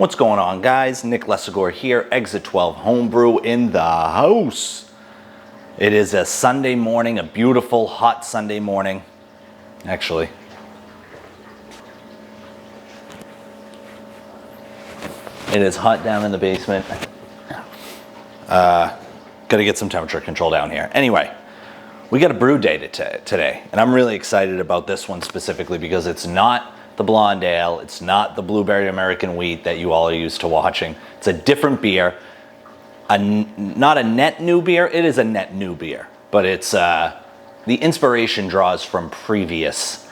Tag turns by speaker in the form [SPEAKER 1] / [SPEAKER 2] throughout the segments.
[SPEAKER 1] What's going on, guys? Nick Lesagore here, Exit 12 Homebrew in the house. It is a Sunday morning, a beautiful, hot Sunday morning, actually. It is hot down in the basement. Gotta get some temperature control down here. Anyway, we got a brew day today, and I'm really excited about this one specifically because it's not the blonde ale, it's not the blueberry American wheat that you all are used to watching. It's a different beer, not a net new beer. It is a net new beer, but it's the inspiration draws from previous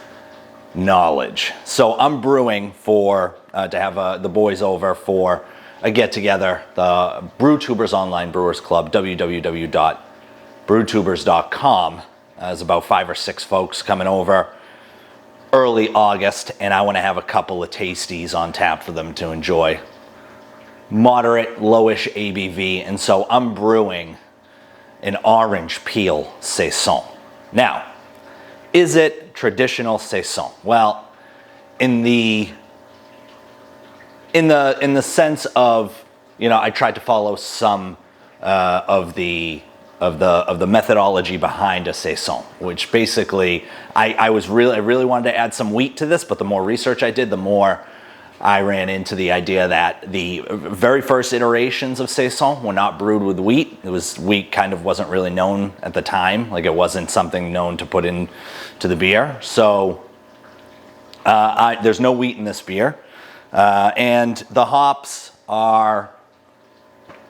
[SPEAKER 1] knowledge. So I'm brewing for to have the boys over for a get together. The BrewTubers Online Brewers Club, www.brewtubers.com. There's about 5 or 6 folks coming over early August, and I want to have a couple of tasties on tap for them to enjoy. Moderate, lowish ABV, and so I'm brewing an Orange Peel Saison. Now, is it traditional Saison? Well, in the sense of, you know, I tried to follow some of the methodology behind a Saison, which basically I really wanted to add some wheat to this, but the more research I did, the more I ran into the idea that the very first iterations of Saison were not brewed with wheat. Wheat kind of wasn't really known at the time, like it wasn't something known to put into the beer. So there's no wheat in this beer, and the hops are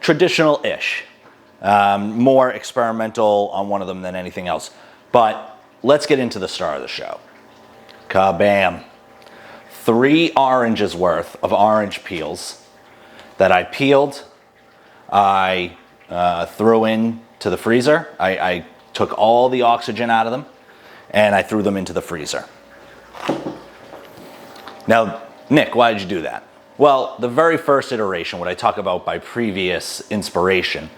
[SPEAKER 1] traditional-ish. More experimental on one of them than anything else. But let's get into the star of the show. Kabam. 3 oranges worth of orange peels that I peeled. I threw into the freezer. I took all the oxygen out of them and I threw them into the freezer. Now, Nick, why did you do that? Well, the very first iteration, what I talk about by previous inspiration,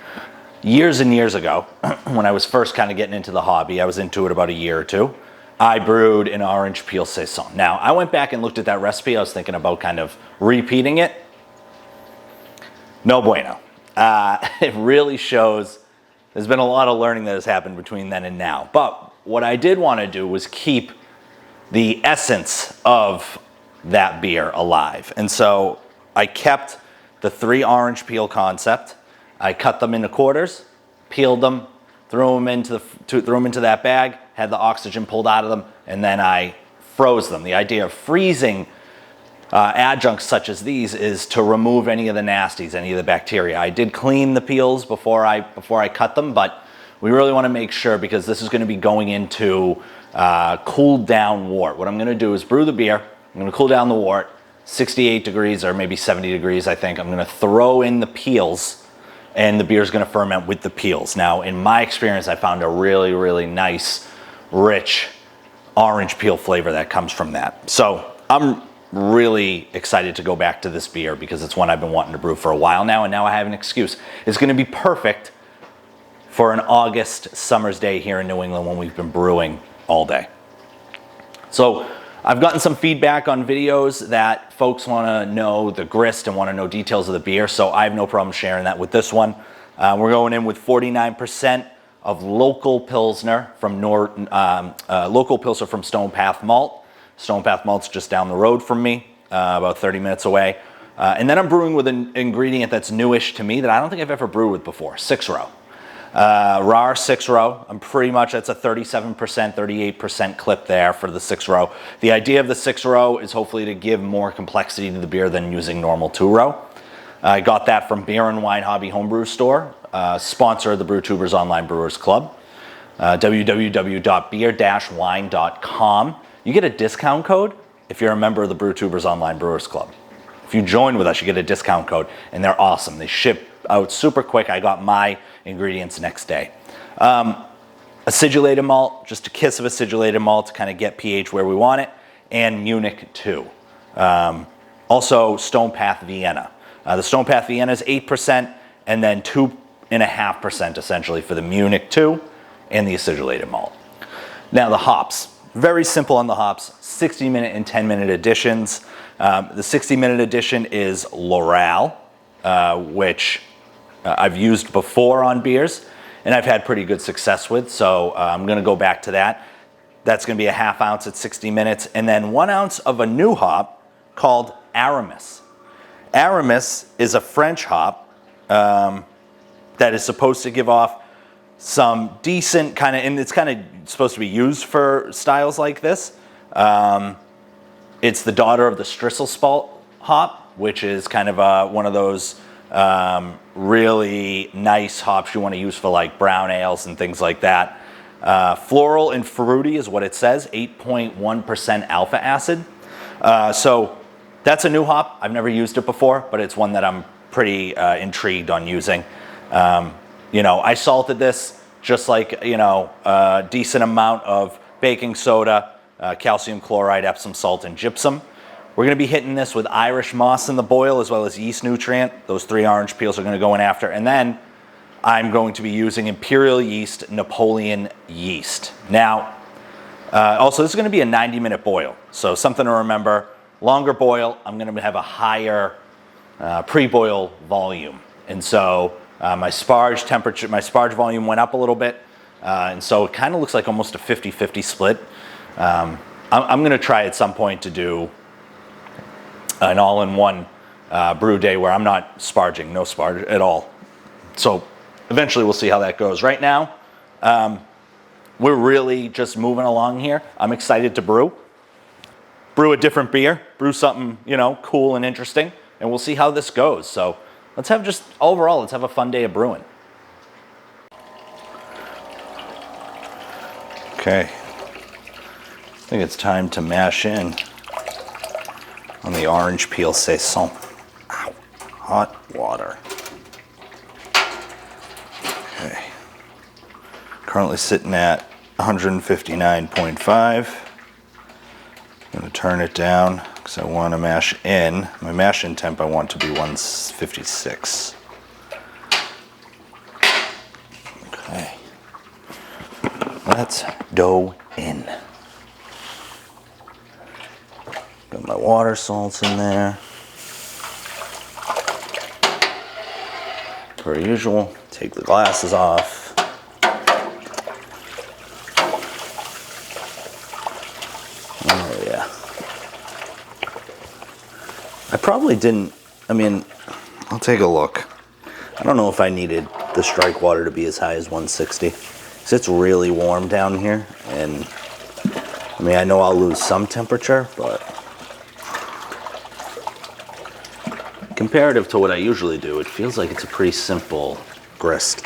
[SPEAKER 1] years and years ago, when I was first kind of getting into the hobby, I was into it about a year or 2, I brewed an Orange Peel Saison. Now, I went back and looked at that recipe. I was thinking about kind of repeating it. No bueno. It really shows there's been a lot of learning that has happened between then and now. But what I did want to do was keep the essence of that beer alive. And so I kept the 3 orange peel concept. I cut them into quarters, peeled them, threw them into that bag, had the oxygen pulled out of them, and then I froze them. The idea of freezing adjuncts such as these is to remove any of the nasties, any of the bacteria. I did clean the peels before I cut them, but we really want to make sure, because this is going to be going into cooled down wort. What I'm going to do is brew the beer. I'm going to cool down the wort, 68 degrees or maybe 70 degrees, I think. I'm going to throw in the peels, and the beer is going to ferment with the peels. Now, in my experience, I found a really, really nice, rich orange peel flavor that comes from that. So I'm really excited to go back to this beer because it's one I've been wanting to brew for a while now, and now I have an excuse. It's going to be perfect for an August summer's day here in New England when we've been brewing all day. So I've gotten some feedback on videos that folks want to know the grist and want to know details of the beer, so I have no problem sharing that with this one. We're going in with 49% of local Pilsner from Stone Path Malt. Stone Path Malt's just down the road from me, about 30 minutes away. And then I'm brewing with an ingredient that's newish to me that I don't think I've ever brewed with before, 6-row. RAR 6-row. I'm pretty much, that's a 37%, 38% clip there for the 6-row. The idea of the 6-row is hopefully to give more complexity to the beer than using normal 2-row. I got that from Beer and Wine Hobby Homebrew Store, sponsor of the BrewTubers Online Brewers Club, www.beer-wine.com. You get a discount code if you're a member of the BrewTubers Online Brewers Club. If you join with us, you get a discount code, and they're awesome. They ship out super quick. I got my ingredients next day. Acidulated malt, just a kiss of acidulated malt to kind of get pH where we want it, and Munich 2. Also Stone Path Vienna. The Stone Path Vienna is 8%, and then 2.5% essentially for the Munich 2 and the acidulated malt. Now the hops. Very simple on the hops, 60-minute and 10-minute additions. The 60-minute addition is Loral, which I've used before on beers, and I've had pretty good success with, so I'm gonna go back to that. That's gonna be a ½ ounce at 60 minutes, and then 1 ounce of a new hop called Aramis. Aramis is a French hop that is supposed to give off some decent kind of, and it's kind of supposed to be used for styles like this. It's the daughter of the Strisselspalt hop, which is kind of one of those really nice hops you want to use for like brown ales and things like that. Floral and fruity is what it says, 8.1% alpha acid. So that's a new hop. I've never used it before, but it's one that I'm pretty intrigued on using. You know, I salted this just like, you know, a decent amount of baking soda, calcium chloride, Epsom salt, and gypsum. We're gonna be hitting this with Irish moss in the boil as well as yeast nutrient. Those 3 orange peels are gonna go in after. And then I'm going to be using Imperial yeast, Napoleon yeast. Now, also this is gonna be a 90-minute boil. So something to remember, longer boil, I'm gonna have a higher pre-boil volume. And so my sparge temperature, my sparge volume went up a little bit. And so it kind of looks like almost a 50-50 split. I'm gonna try at some point to do an all-in-one brew day where I'm not sparging, no sparge at all. So eventually we'll see how that goes. Right now, we're really just moving along here. I'm excited to brew a different beer, brew something, you know, cool and interesting, and we'll see how this goes. So let's have let's have a fun day of brewing. Okay, I think it's time to mash in on the Orange Peel Saison. Ow. Hot water. Okay, currently sitting at 159.5. I'm going to turn it down because I want to mash in. My mash in temp I want to be 156. Okay. Let's dough in. Got my water salts in there. Per usual, take the glasses off. Oh yeah. I probably didn't, I mean, I'll take a look. I don't know if I needed the strike water to be as high as 160. Because it's really warm down here. And I mean, I know I'll lose some temperature, but comparative to what I usually do, it feels like it's a pretty simple grist.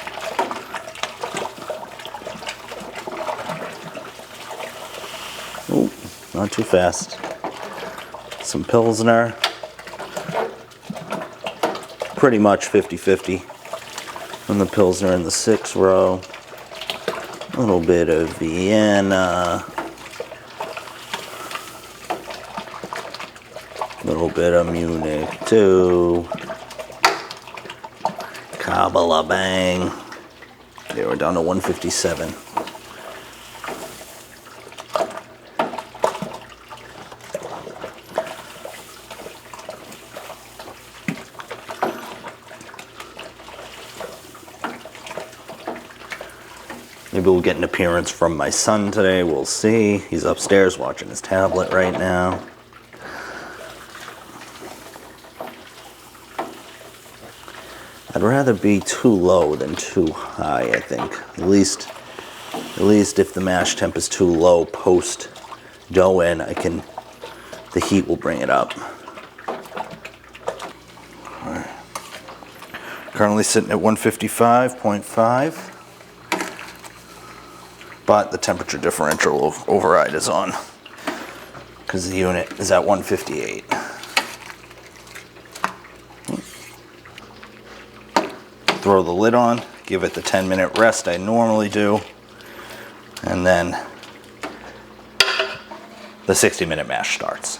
[SPEAKER 1] Ooh, not too fast. Some Pilsner. Pretty much 50-50 on the Pilsner in the 6th row. A little bit of Vienna. A little bit of Munich too. Kabbalah bang. They were down to 157. Maybe we'll get an appearance from my son today. We'll see. He's upstairs watching his tablet right now. I'd rather be too low than too high, I think. At least if the mash temp is too low post dough in, the heat will bring it up. All right. Currently sitting at 155.5. But the temperature differential override is on because the unit is at 158. Throw the lid on, give it the 10-minute rest I normally do, and then the 60-minute mash starts.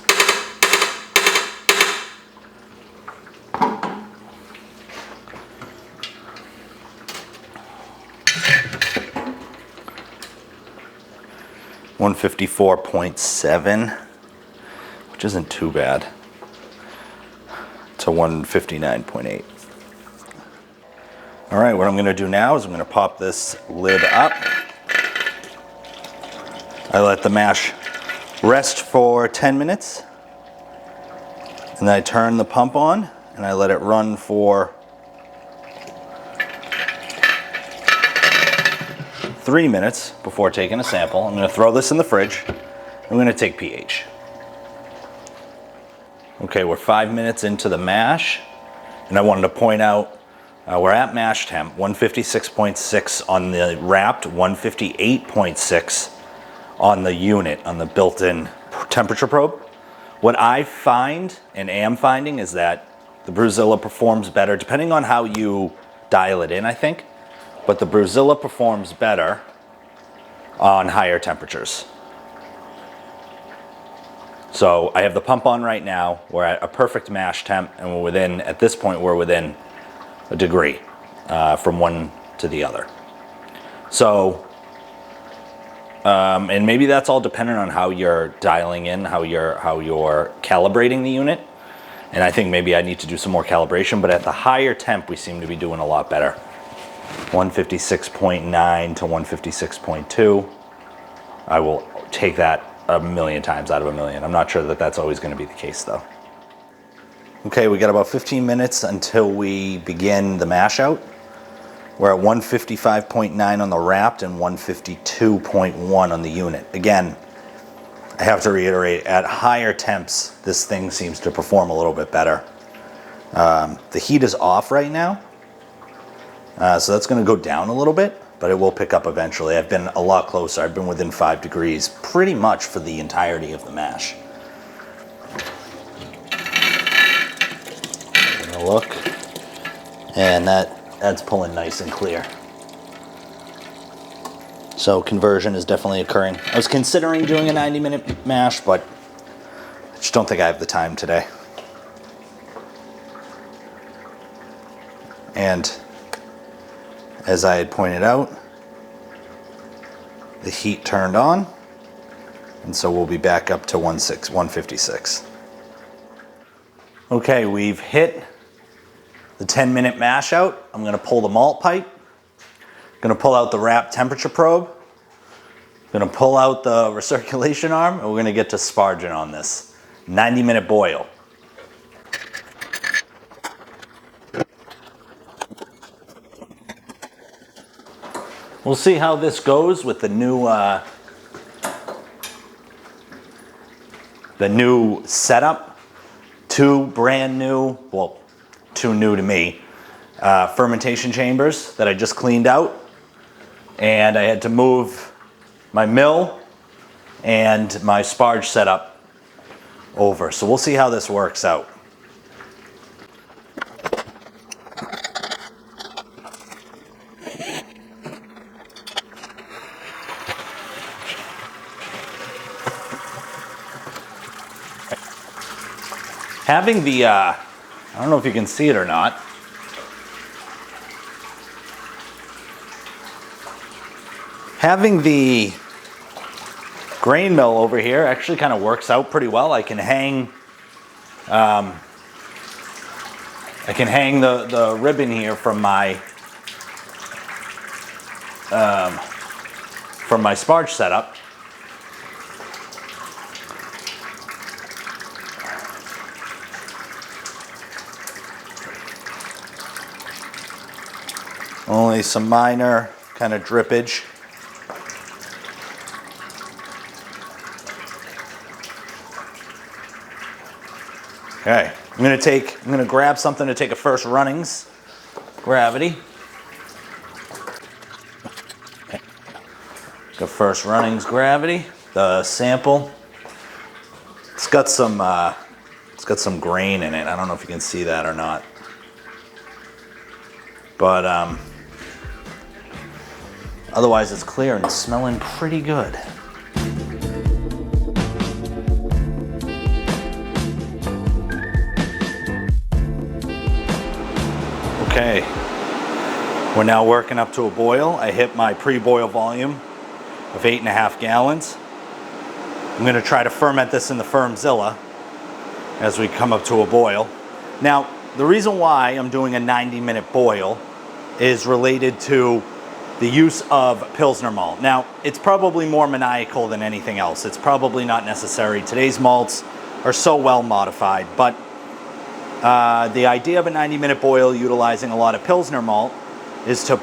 [SPEAKER 1] 154.7, which isn't too bad, to 159.8. All right, what I'm gonna do now is I'm gonna pop this lid up. I let the mash rest for 10 minutes, and then I turn the pump on and I let it run for 3 minutes before taking a sample. I'm gonna throw this in the fridge. I'm gonna take pH. Okay, we're 5 minutes into the mash, and I wanted to point out we're at mash temp, 156.6 on the wrapped, 158.6 on the unit, on the built-in temperature probe. What I find and am finding is that the Brewzilla performs better, depending on how you dial it in, I think, but the Brewzilla performs better on higher temperatures. So I have the pump on right now. We're at a perfect mash temp, and we're within, at this point, we're within a degree from one to the other. So, and maybe that's all dependent on how you're dialing in, how you're calibrating the unit. And I think maybe I need to do some more calibration, but at the higher temp, we seem to be doing a lot better. 156.9 to 156.2. I will take that a million times out of a million. I'm not sure that that's always going to be the case though. Okay, we got about 15 minutes until we begin the mash out. We're at 155.9 on the wrapped and 152.1 on the unit. Again, I have to reiterate, at higher temps, this thing seems to perform a little bit better. The heat is off right now, so that's going to go down a little bit, but it will pick up eventually. I've been a lot closer. I've been within 5 degrees pretty much for the entirety of the mash. Look, and that's pulling nice and clear. So conversion is definitely occurring. I was considering doing a 90-minute mash, but I just don't think I have the time today. And as I had pointed out, the heat turned on, and so we'll be back up to 156. Okay, we've hit the 10-minute mash out. I'm gonna pull the malt pipe. Gonna pull out the wrap temperature probe. Gonna pull out the recirculation arm, and we're gonna get to sparging on this. 90-minute boil. We'll see how this goes with the new setup. Two brand new, well, two new to me, fermentation chambers that I just cleaned out, and I had to move my mill and my sparge setup over. So we'll see how this works out. Having the, I don't know if you can see it or not. Having the grain mill over here actually kind of works out pretty well. I can hang the ribbon here from my sparge setup. Only some minor kind of drippage. Okay, I'm gonna grab something to take a first runnings. Gravity. Okay. Go first runnings gravity. The sample. It's got some grain in it. I don't know if you can see that or not. But otherwise it's clear and smelling pretty good. Okay, we're now working up to a boil. I hit my pre-boil volume of 8.5 gallons. I'm going to try to ferment this in the Firmzilla as we come up to a boil. Now, the reason why I'm doing a 90-minute boil is related to the use of Pilsner malt. Now, it's probably more maniacal than anything else. It's probably not necessary. Today's malts are so well modified, but the idea of a 90-minute boil utilizing a lot of Pilsner malt is to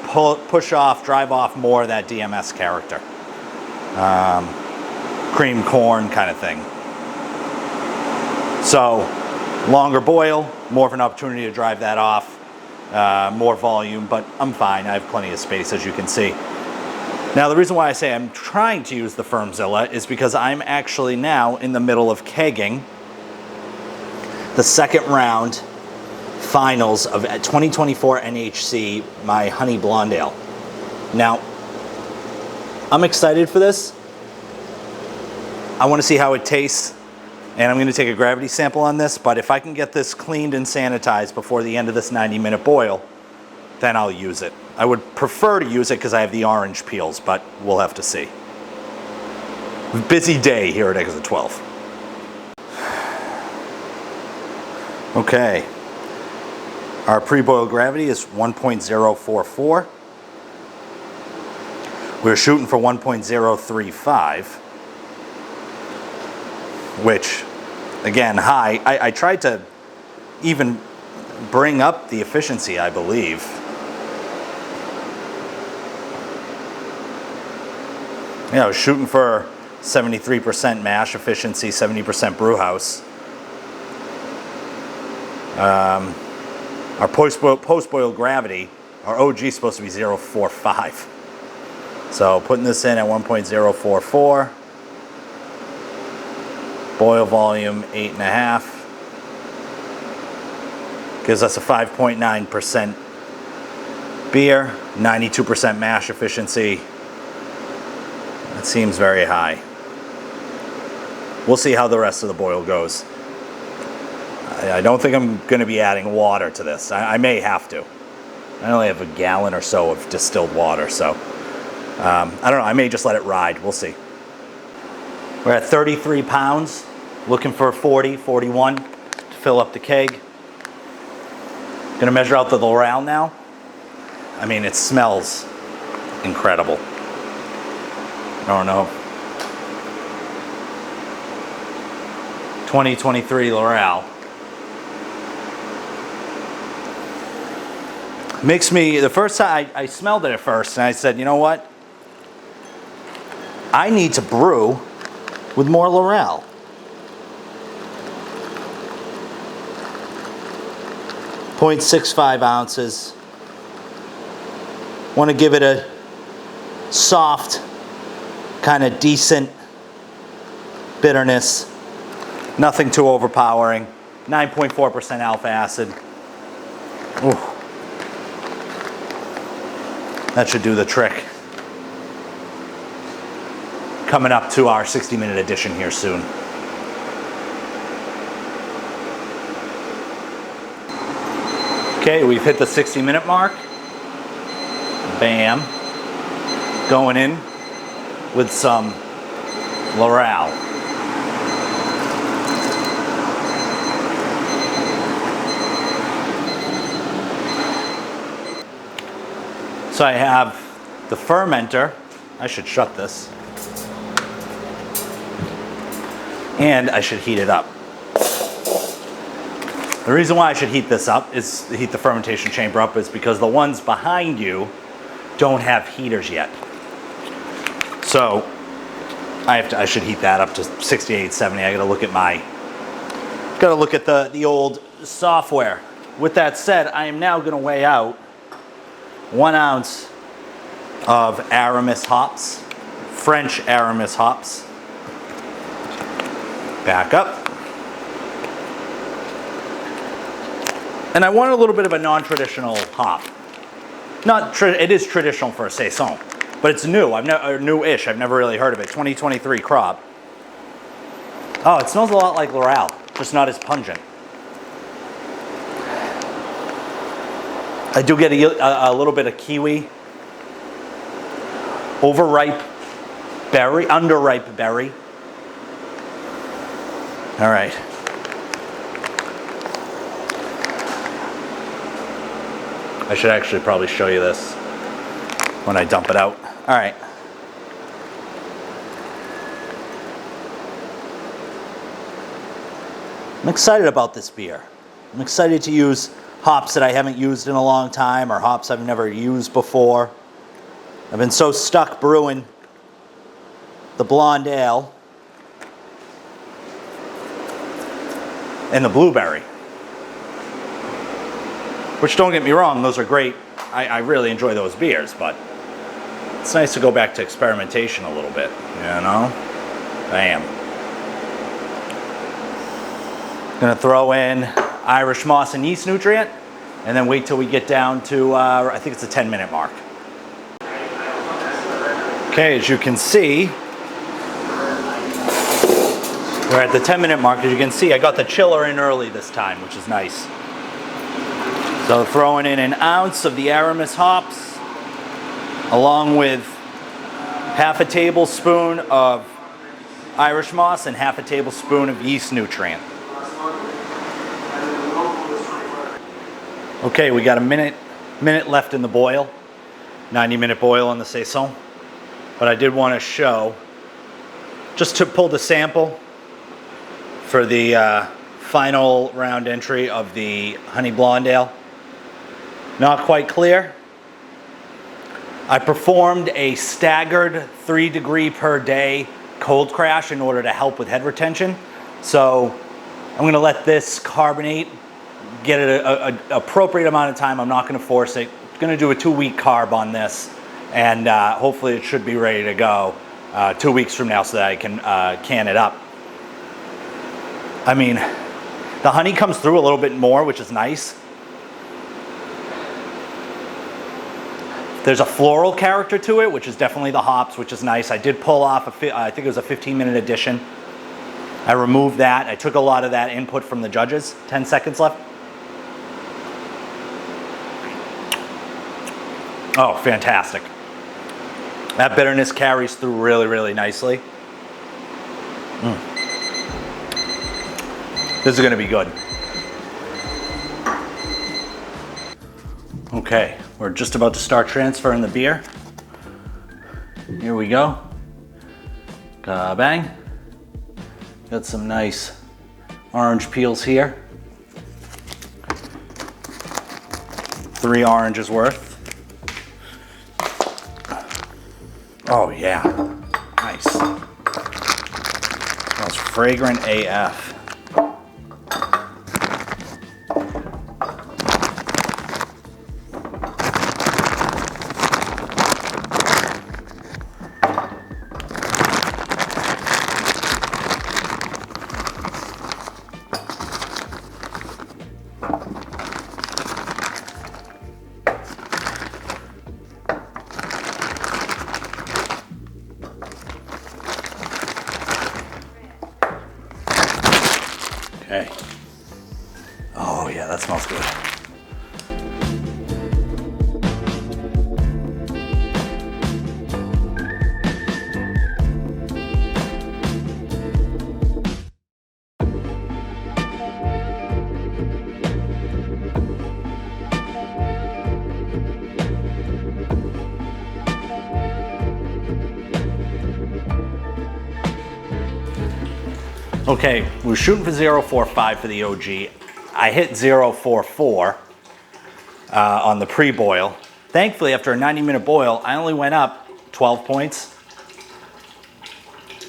[SPEAKER 1] drive off more of that DMS character. Cream corn kind of thing. So, longer boil, more of an opportunity to drive that off. More volume, but I'm fine. I have plenty of space, as you can see. Now, the reason why I say I'm trying to use the Firmzilla is because I'm actually now in the middle of kegging the second round finals of 2024 NHC, my Honey Blonde Ale. Now, I'm excited for this. I want to see how it tastes, and I'm going to take a gravity sample on this, but if I can get this cleaned and sanitized before the end of this 90-minute boil, then I'll use it. I would prefer to use it because I have the orange peels, but we'll have to see. Busy day here at Exit 12. Okay. Our pre-boil gravity is 1.044. We're shooting for 1.035, which, again, high. I tried to even bring up the efficiency, I believe. Yeah, I was shooting for 73% mash efficiency, 70% brew house. Our post-boil gravity, our OG is supposed to be 0.45. So putting this in at 1.044. Boil volume 8.5. Gives us a 5.9% beer, 92% mash efficiency. That seems very high. We'll see how the rest of the boil goes. I don't think I'm going to be adding water to this. I may have to. I only have a gallon or so of distilled water, so I don't know. I may just let it ride. We'll see. We're at 33 pounds, looking for 40, 41 to fill up the keg. Gonna measure out the L'Oreal now. I mean, it smells incredible. I don't know. 2023 L'Oreal. Makes me, the first time I smelled it at first, and I said, you know what? I need to brew with more L'Oreal. .65 ounces. Want to give it a soft, kind of decent bitterness. Nothing too overpowering. 9.4% alpha acid. Ooh. That should do the trick. Coming up to our 60-minute edition here soon. Okay, we've hit the 60-minute mark. Bam. Going in with some L'Oreal. So I have the fermenter. I should shut this. And I should heat it up. The reason why I should heat this up is heat the fermentation chamber up is because the ones behind you don't have heaters yet. So I should heat that up to 68, 70. I gotta look at the old software. With that said, I am now gonna weigh out 1 ounce of Aramis hops, French Aramis hops. Back up. And I want a little bit of a non-traditional hop. It is traditional for a Saison, but it's new. New-ish. I've never really heard of it. 2023 crop. Oh, it smells a lot like L'Oreal, just not as pungent. I do get a little bit of kiwi, overripe berry, underripe berry. All right. I should actually probably show you this when I dump it out. All right. I'm excited about this beer. I'm excited to use hops that I haven't used in a long time or hops I've never used before. I've been so stuck brewing the blonde ale and the blueberry. Which, don't get me wrong, those are great. I really enjoy those beers, but it's nice to go back to experimentation a little bit, you know? Bam. Gonna throw in Irish moss and yeast nutrient, and then wait till we get down to, I think it's a 10-minute mark. Okay, as you can see, we're at the 10-minute mark. As you can see, I got the chiller in early this time, which is nice. So throwing in an ounce of the Aramis hops, along with half a tablespoon of Irish moss and half a tablespoon of yeast nutrient. Okay, we got a minute left in the boil, 90-minute boil on the Saison. But I did want to show, just to pull the sample for the final round entry of the honey blonde ale. Not quite clear. I performed a staggered 3-degree per day cold crash in order to help with head retention. So I'm going to let this carbonate, get it an appropriate amount of time. I'm not going to force it. I'm going to do a 2-week carb on this, and hopefully it should be ready to go 2 weeks from now so that I can can it up. I mean, the honey comes through a little bit more, which is nice. There's a floral character to it, which is definitely the hops, which is nice. I did pull off, I think it was a 15-minute addition. I removed that. I took a lot of that input from the judges. 10 seconds left. Oh, fantastic. That bitterness carries through really, really nicely. This is going to be good. Okay, we're just about to start transferring the beer. Here we go. Bang. Got some nice orange peels here. 3 oranges worth. Oh yeah, nice. Smells fragrant AF. Okay. Oh yeah, that smells good. Okay, we're shooting for 0.45 for the OG. I hit 0.44 on the pre-boil. Thankfully, after a 90-minute boil, I only went up 12 points.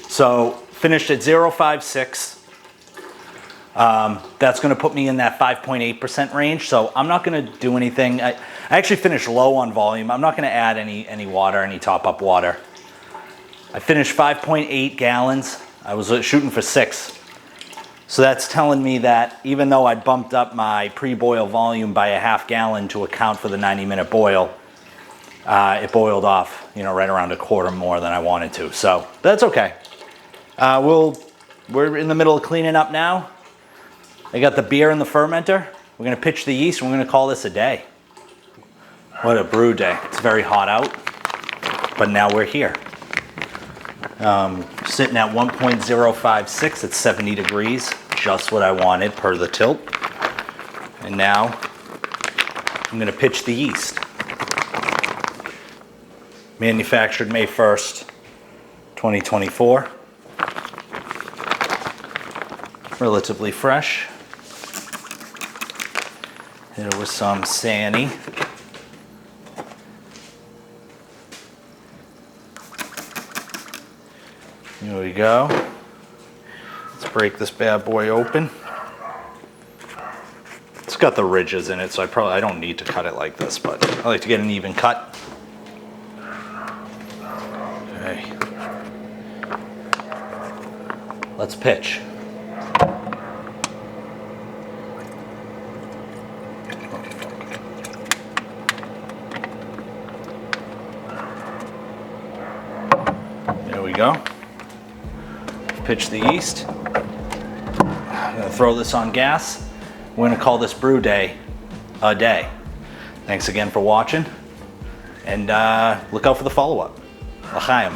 [SPEAKER 1] So finished at 0.56. That's going to put me in that 5.8% range. So I'm not going to do anything. I actually finished low on volume. I'm not going to add any water, any top-up water. I finished 5.8 gallons. I was shooting for 6. So that's telling me that even though I bumped up my pre-boil volume by a half gallon to account for the 90-minute boil, it boiled off, you know, right around a quarter more than I wanted to. So that's okay. We're in the middle of cleaning up now. I got the beer in the fermenter. We're gonna pitch the yeast and we're gonna call this a day. What a brew day. It's very hot out, but now we're here. Sitting at 1.056 at 70 degrees, just what I wanted per the tilt. And now I'm gonna pitch the yeast. Manufactured May 1st, 2024. Relatively fresh. Hit it with some Sani. Here we go. Let's break this bad boy open. It's got the ridges in it, so I don't need to cut it like this, but I like to get an even cut. Okay. Let's pitch. There we go. Pitch the yeast. I'm gonna throw this on gas. We're gonna call this brew day a day. Thanks again for watching, and look out for the follow-up. L'chaim.